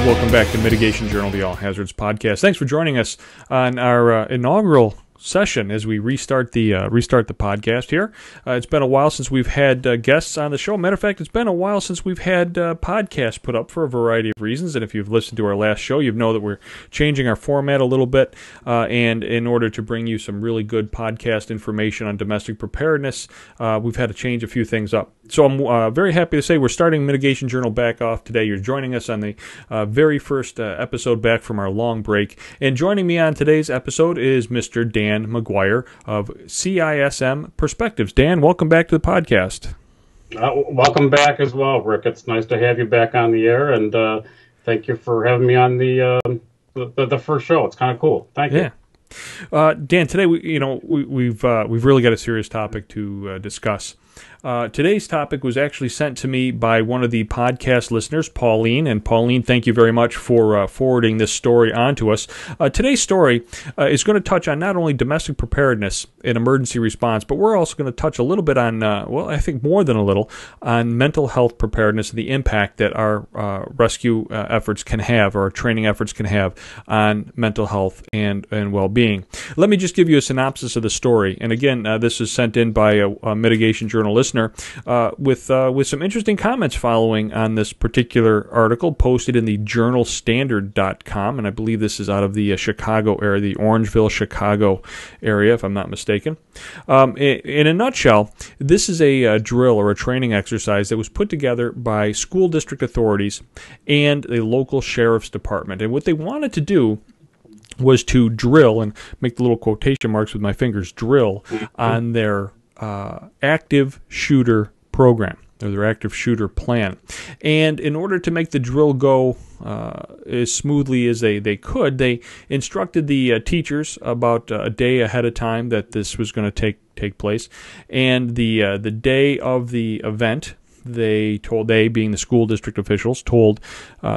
Welcome back to Mitigation Journal, the All Hazards Podcast. Thanks for joining us on our inaugural session as we restart the podcast here. It's been a while since we've had guests on the show. Matter of fact, it's been a while since we've had podcasts put up for a variety of reasons. And if you've listened to our last show, you know that we're changing our format a little bit. And in order to bring you some really good podcast information on domestic preparedness, we've had to change a few things up. So I'm very happy to say we're starting Mitigation Journal back off today. You're joining us on the very first episode back from our long break. And joining me on today's episode is Mr. Dan McGuire of CISM Perspectives. Dan, welcome back to the podcast. Welcome back as well, Rick. It's nice to have you back on the air, and thank you for having me on the first show. It's kind of cool. Thank you. Dan, today we've really got a serious topic to discuss. Today's topic was actually sent to me by one of the podcast listeners, Pauline. And Pauline, thank you very much for forwarding this story on to us. Today's story is going to touch on not only domestic preparedness and emergency response, but we're also going to touch a little bit on, I think more than a little, on mental health preparedness and the impact that our rescue efforts can have, or our training efforts can have on mental health and well-being. Let me just give you a synopsis of the story. And again, this is sent in by a Mitigation Journal listener with some interesting comments following on this particular article posted in the journalstandard.com, and I believe this is out of the Chicago area, the Orangeville, Chicago area, if I'm not mistaken. In a nutshell, this is a drill or a training exercise that was put together by school district authorities and a local sheriff's department, and what they wanted to do was to drill, and make the little quotation marks with my fingers, drill on their active shooter program, or their active shooter plan. And in order to make the drill go as smoothly as they could, they instructed the teachers about a day ahead of time that this was going to take place. And the day of the event, they being the school district officials, told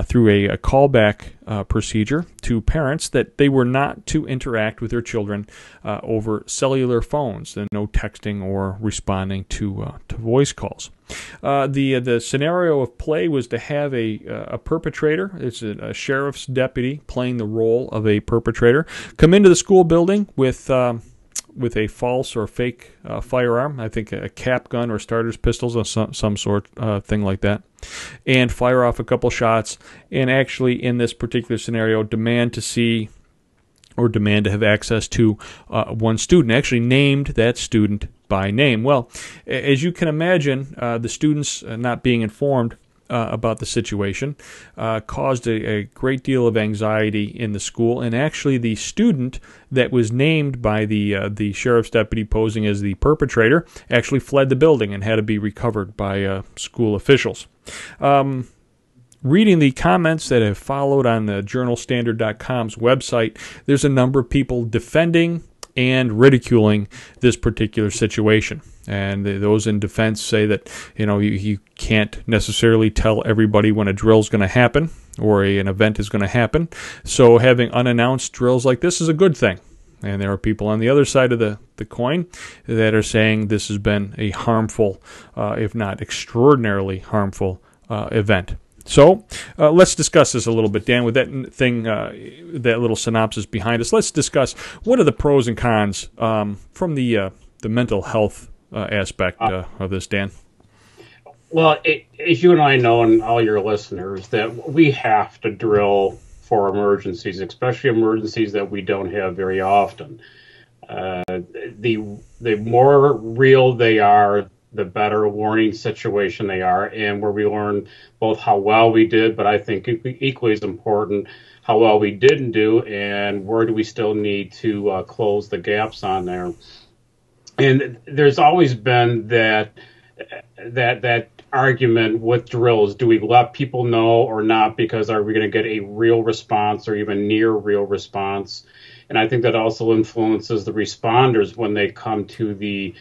through a callback procedure to parents that they were not to interact with their children over cellular phones, and no texting or responding to voice calls. The scenario of play was to have a perpetrator, it's a sheriff's deputy playing the role of a perpetrator, come into the school building with a false or fake firearm, I think a cap gun or starter's pistols or some sort thing like that, and fire off a couple shots, and actually in this particular scenario demand to have access to one student, actually named that student by name. Well, as you can imagine, the students not being informed about the situation caused a great deal of anxiety in the school, and actually the student that was named by the sheriff's deputy posing as the perpetrator actually fled the building and had to be recovered by school officials. Reading the comments that have followed on the journalstandard.com's website, there's a number of people defending and ridiculing this particular situation. And those in defense say that, you can't necessarily tell everybody when a drill is going to happen or an event is going to happen. So having unannounced drills like this is a good thing. And there are people on the other side of the coin that are saying this has been a harmful, if not extraordinarily harmful, event. So let's discuss this a little bit, Dan. With that that little synopsis behind us, let's discuss what are the pros and cons from the mental health aspect of this, Dan. Well, as you and I know, and all your listeners, that we have to drill for emergencies, especially emergencies that we don't have very often. The more real they are, the better warning situation they are, and where we learn both how well we did, but I think equally as important, how well we didn't do, and where do we still need to close the gaps on there. And there's always been that argument with drills. Do we let people know or not? Because are we going to get a real response or even near real response? And I think that also influences the responders when they come to the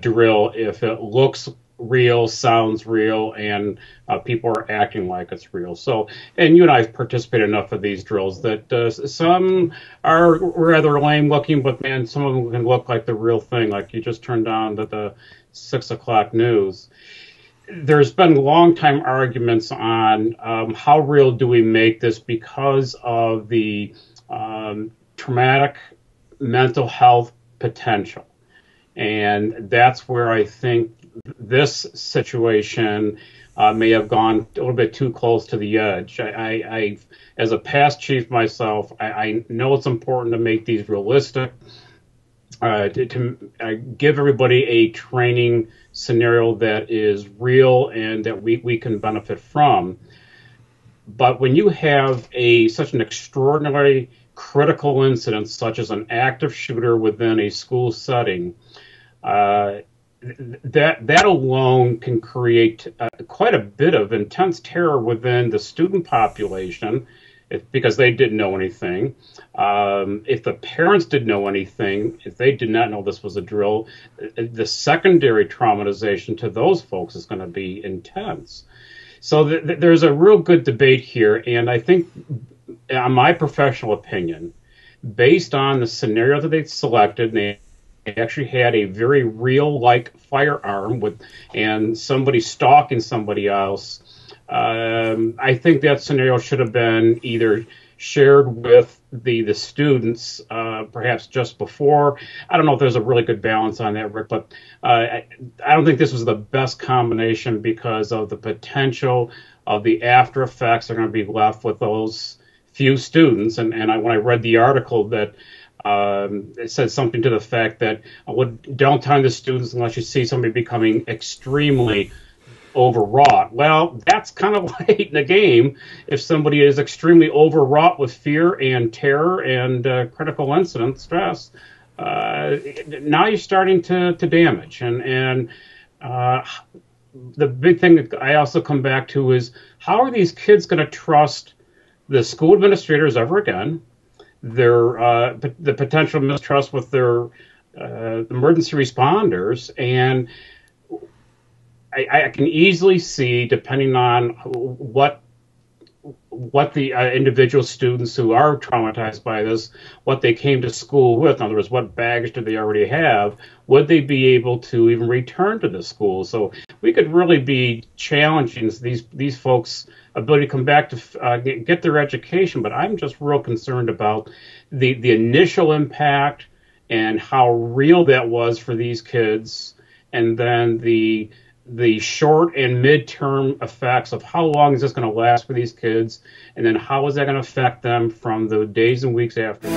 drill, if it looks real, sounds real, and people are acting like it's real. So, and you and I participate enough of these drills that some are rather lame looking, but man, some of them can look like the real thing, like you just turned on to the 6 o'clock news. there's been long time arguments on how real do we make this because of the traumatic mental health potential. And that's where I think this situation may have gone a little bit too close to the edge. I as a past chief myself, I know it's important to make these realistic, to give everybody a training scenario that is real and that we can benefit from. But when you have such an extraordinary critical incident, such as an active shooter within a school setting, that alone can create quite a bit of intense terror within the student population, because they didn't know anything. If the parents didn't know anything, if they did not know this was a drill, the secondary traumatization to those folks is going to be intense. So there's a real good debate here, and I think, in my professional opinion, based on the scenario that they selected, they actually had a very real-like firearm and somebody stalking somebody else. I think that scenario should have been either shared with the students, perhaps just before. I don't know if there's a really good balance on that, Rick, but I don't think this was the best combination because of the potential of the after effects are going to be left with those few students. And when I read the article that it said something to the fact that don't tell the students unless you see somebody becoming extremely overwrought. Well, that's kind of late in the game. If somebody is extremely overwrought with fear and terror and critical incident stress, now you're starting to damage. And the big thing that I also come back to is, how are these kids going to trust the school administrators ever again? The potential mistrust with their emergency responders, and I can easily see, depending on what the individual students who are traumatized by this, what they came to school with. In other words, what baggage do they already have? Would they be able to even return to the school? So we could really be challenging these folks' ability to come back to get their education. But I'm just real concerned about the initial impact and how real that was for these kids, and then the short and midterm effects of how long is this going to last for these kids, and then how is that going to affect them from the days and weeks after.